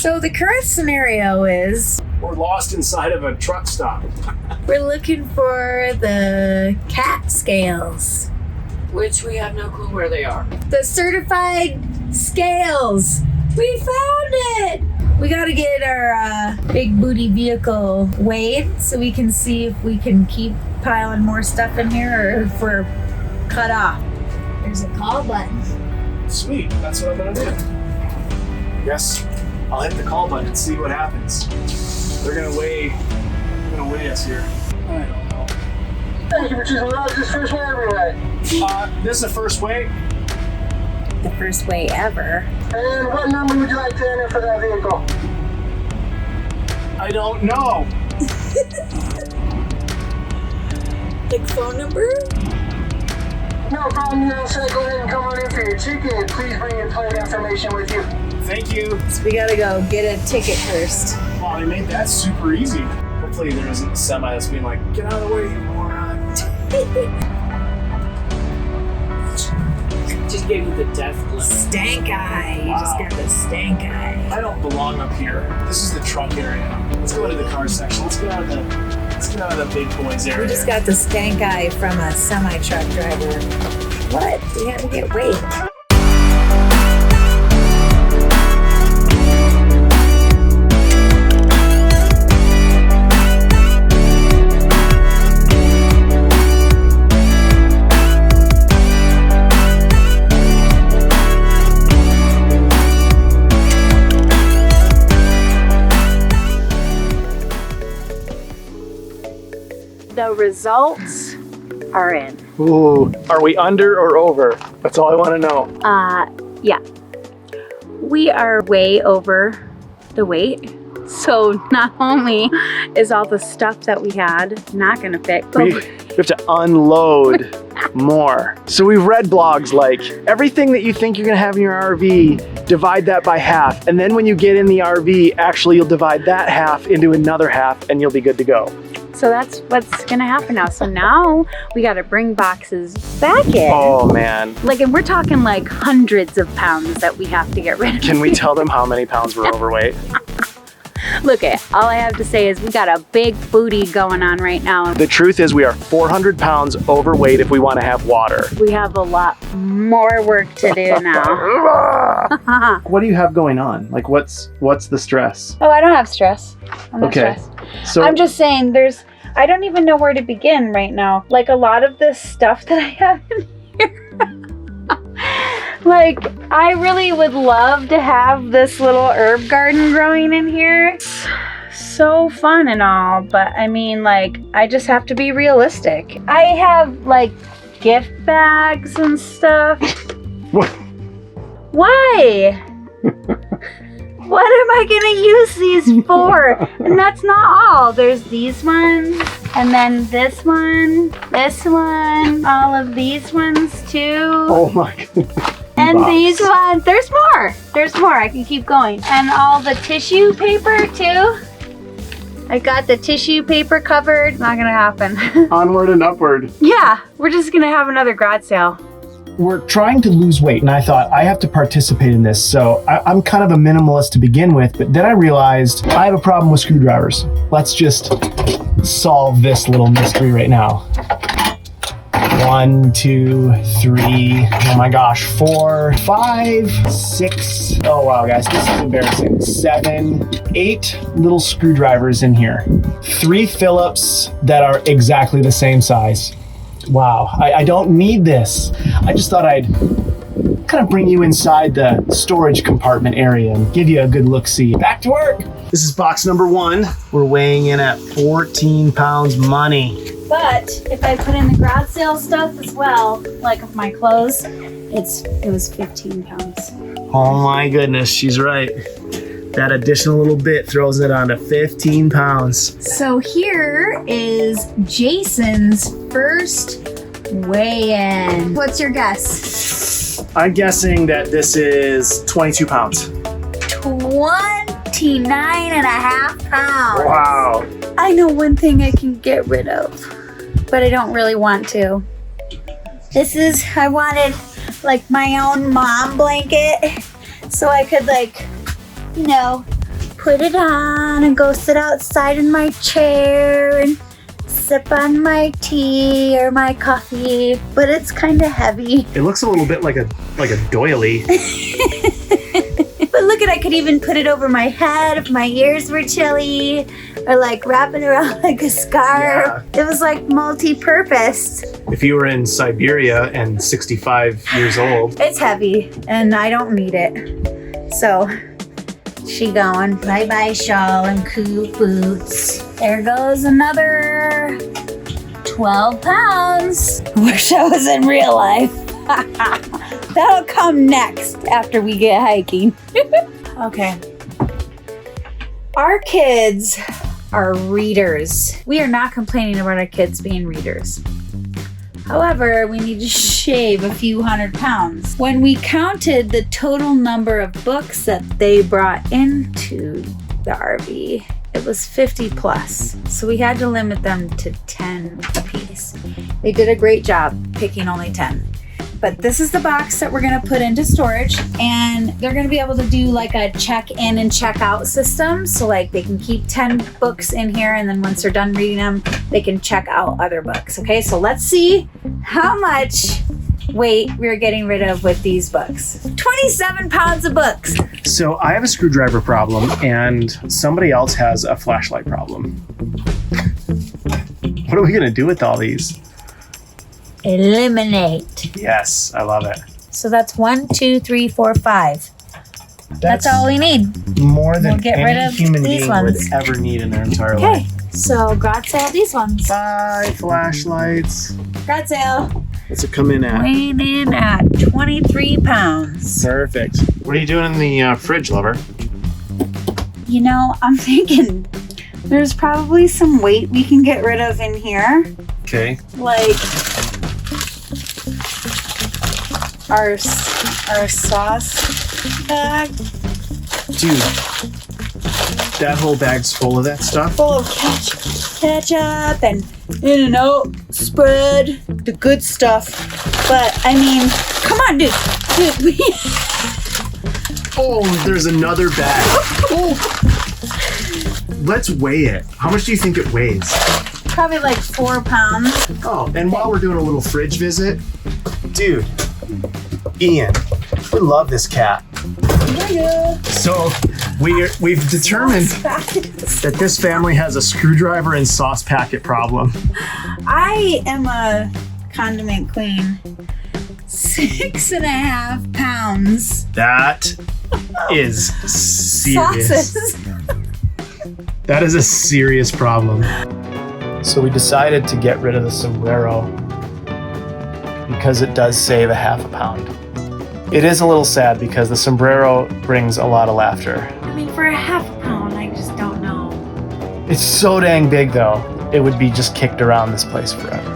So the current scenario is we're lost inside of a truck stop. we're looking for the cat scales. Which we have no clue where they are. The certified scales. We found it. We gotta get our big booty vehicle weighed so we can see if we can keep piling more stuff in here or if we're cut off. There's a call button. Sweet, that's what I'm gonna do. Yes, I'll hit the call button and see what happens. They're gonna weigh us here. I don't know. Thank you for choosing Rogers First Way Everyway. This is the first way. The first way ever. And what number would you like to enter for that vehicle? I don't know. Like phone number? No problem, you're all set. Go ahead and come on in for your ticket. Please bring your plate information with you. Thank you. So we gotta go get a ticket first. Wow, they made that super easy. Hopefully there isn't a semi that's being like, get out of the way, you moron. Just gave you the death glare. Stank eye. You just got the stank eye. I don't belong up here. This is the truck area. Let's go to the car section. Let's get out of the big boys area. We just got the stank eye from a semi-truck driver. What? We had to get weighed. The results are in. Ooh, are we under or over? That's all I want to know. Yeah. We are way over the weight. So not only is all the stuff that we had not gonna fit, but We have to unload more. So we've read blogs like, everything that you think you're gonna have in your RV, divide that by half. And then when you get in the RV, actually you'll divide that half into another half and you'll be good to go. so that's what's gonna happen now. So now we gotta bring boxes back in. Oh man. Like, and we're talking like hundreds of pounds that we have to get rid of. Can we tell them how many pounds we're overweight? Look all I have to say is we got a big booty going on right now. The truth is we are 400 pounds overweight if we want to have water. We have a lot more work to do now. What do you have going on? Like what's the stress? Oh, I don't have stress. I'm not Okay. stressed. So I'm just saying I don't even know where to begin right now. Like a lot of this stuff that I have in here. Like, I really would love to have this little herb garden growing in here. It's so fun and all, but I mean, like, I just have to be realistic. I have like gift bags and stuff. What? Why? What am I gonna use these for? And that's not all. There's these ones, and then this one, all of these ones too. Oh my goodness. And these ones. There's more. I can keep going. And all the tissue paper too. I got the tissue paper covered. Not gonna happen. Onward and upward. Yeah, we're just gonna have another garage sale. We're trying to lose weight, and I thought I have to participate in this. So I'm kind of a minimalist to begin with, but then I realized I have a problem with screwdrivers. Let's just solve this little mystery right now. 1, 2, 3, oh my gosh, 4, 5, 6, oh wow guys, this is embarrassing. 7, 8 little screwdrivers in here. 3 Phillips that are exactly the same size. Wow, I don't need this. I just thought I'd kind of bring you inside the storage compartment area and give you a good look-see. Back to work. This is box number 1. We're weighing in at 14 pounds money. But if I put in the garage sale stuff as well, like of my clothes, it was 15 pounds. Oh my goodness, she's right. That additional little bit throws it onto 15 pounds. So here is Jason's first weigh-in. What's your guess? I'm guessing that this is 22 pounds. 29 and a half pounds. Wow. I know one thing I can get rid of, but I don't really want to. I wanted like my own mom blanket so I could like, put it on and go sit outside in my chair and sip on my tea or my coffee, but it's kind of heavy. It looks a little bit like a doily. But look at, I could even put it over my head if my ears were chilly, or like wrap it around like a scarf. Yeah. It was like multi-purpose. If you were in Siberia and 65 years old. It's heavy and I don't need it. So she going, bye-bye shawl and cool boots. There goes another 12 pounds. Wish I was in real life. That'll come next after we get hiking. Okay. Our kids are readers. We are not complaining about our kids being readers. However, we need to shave a few 100 pounds. When we counted the total number of books that they brought into the RV, it was 50 plus. So we had to limit them to 10 apiece. They did a great job picking only 10. But this is the box that we're gonna put into storage, and they're gonna be able to do like a check in and check out system. So like they can keep 10 books in here, and then once they're done reading them, they can check out other books. Okay, so let's see how much weight we're getting rid of with these books. 27 pounds of books. So I have a screwdriver problem and somebody else has a flashlight problem. What are we gonna do with all these? Eliminate. Yes, I love it. So that's 1, 2, 3, 4, 5. That's all we need. More than We'll get rid any of human these being ones. would ever need in their entire Okay, life. so garage sale these ones. 5 flashlights. Garage sale. What's it come in at? Weighing in at 23 pounds. Perfect. What are you doing in the fridge, lover? You know, I'm thinking there's probably some weight we can get rid of in here. Okay. Like our sauce bag Dude, that whole bag's full of that stuff? full of ketchup and In-N-Out spread, the good stuff. But I mean, come on, dude. Oh, there's another bag. Oh. Let's weigh it. How much do you think it weighs? Probably like 4 pounds. Oh, and while we're doing a little fridge visit, dude, Ian, we love this cat. So we've determined that this family has a screwdriver and sauce packet problem. I am a condiment queen. 6.5 pounds. That is serious. Sauces. That is a serious problem. So we decided to get rid of the sombrero because it does save a half a pound. It is a little sad because the sombrero brings a lot of laughter. I mean, for a half a pound, I just don't know. It's so dang big though, it would be just kicked around this place forever.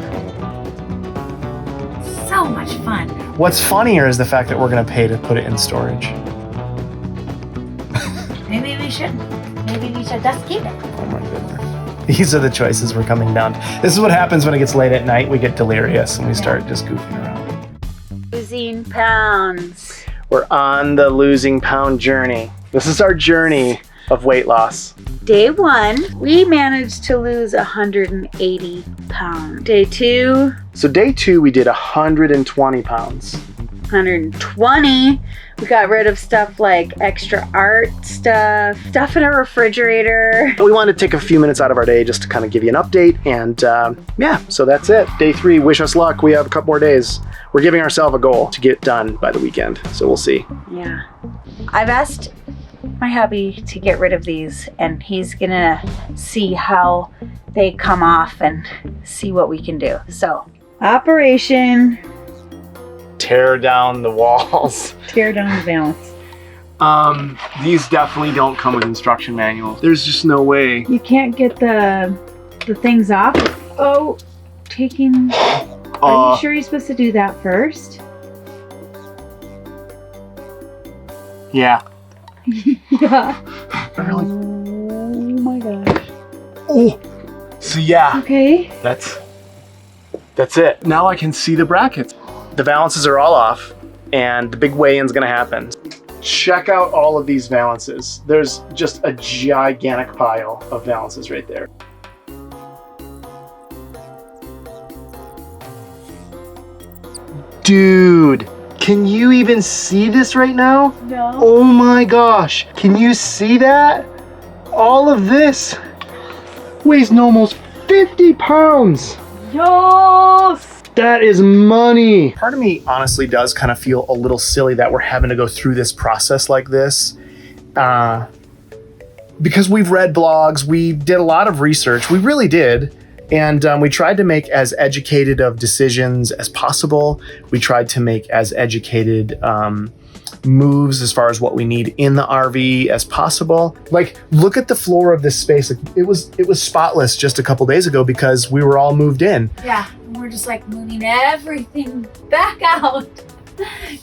So much fun. What's funnier is the fact that we're gonna pay to put it in storage. Maybe we should just keep it. Oh my goodness. These are the choices we're coming down to. This is what happens when it gets late at night. We get delirious and we start just goofing around. Losing pounds. We're on the losing pound journey. This is our journey of weight loss. Day 1, we managed to lose 180 pounds. Day 2, So day 2, we did 120 pounds. 120. We got rid of stuff like extra art stuff in our refrigerator. We wanted to take a few minutes out of our day just to kind of give you an update. And yeah, so that's it. Day 3, wish us luck. We have a couple more days. We're giving ourselves a goal to get done by the weekend. So we'll see. Yeah. I've asked my hubby to get rid of these, and he's gonna see how they come off and see what we can do. So, Operation Tear down the walls. Tear Down the Balance. These definitely don't come with instruction manuals. There's just no way. You can't get the things off. Oh, taking. Are you sure you're supposed to do that first? Yeah. Yeah. Really? Oh my gosh. Oh. So yeah, Okay. that's it. Now I can see the brackets. The balances are all off, and the big weigh-in's gonna happen. check out all of these valances. There's just a gigantic pile of valances right there. Dude, can you even see this right now? No. Oh my gosh, can you see that? All of this weighs almost 50 pounds. Yes. That is money. Part of me honestly does kind of feel a little silly that we're having to go through this process like this. Because we've read blogs, we did a lot of research, we really did. And we tried to make as educated of decisions as possible. We tried to make as educated moves as far as what we need in the RV as possible. Like, look at the floor of this space. Like, it was spotless just a couple days ago because we were all moved in. Yeah, and we're just like moving everything back out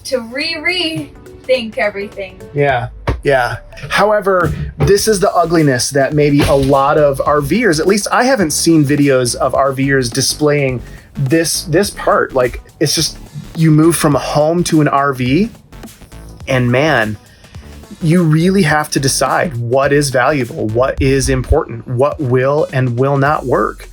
to rethink everything. Yeah. Yeah. However, this is the ugliness that maybe a lot of RV'ers, at least I haven't seen videos of RV'ers displaying this part. Like, it's just, you move from a home to an RV, and man, you really have to decide what is valuable, what is important, what will and will not work.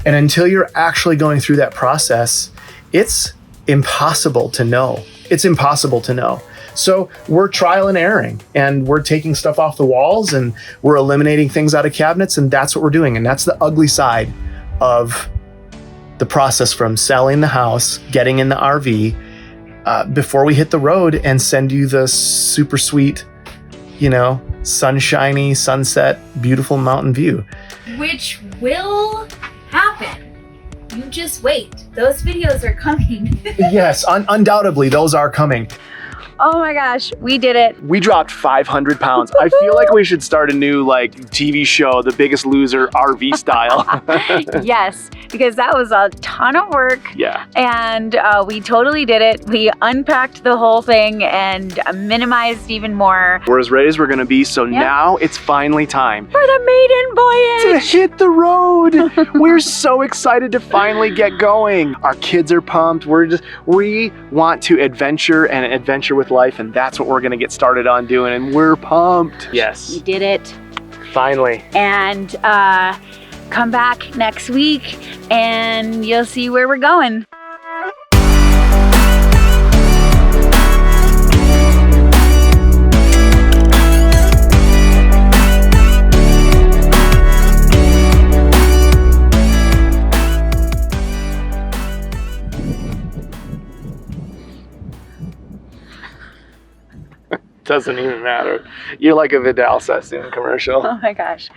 And until you're actually going through that process, it's impossible to know. It's impossible to know. So we're trial and erroring, and we're taking stuff off the walls, and we're eliminating things out of cabinets, and that's what we're doing. And that's the ugly side of the process from selling the house, getting in the RV, before we hit the road and send you the super sweet, sunshiny, sunset, beautiful mountain view. Which will happen. You just wait. Those videos are coming. Yes, undoubtedly, those are coming. Oh my gosh, we did it. We dropped 500 pounds. I feel like we should start a new TV show, The Biggest Loser RV style. Yes, because that was a ton of work. Yeah. And we totally did it. We unpacked the whole thing and minimized even more. We're as ready as we're gonna be, so now it's finally time For the maiden to voyage. hit the road. We're so excited to finally get going. Our kids are pumped. We want to adventure and adventure with life, and that's what we're gonna get started on doing, and we're pumped. We Yes, did it. finally. And come back next week and you'll see where we're going. Doesn't even matter. You're like a Vidal Sassoon commercial. Oh my gosh.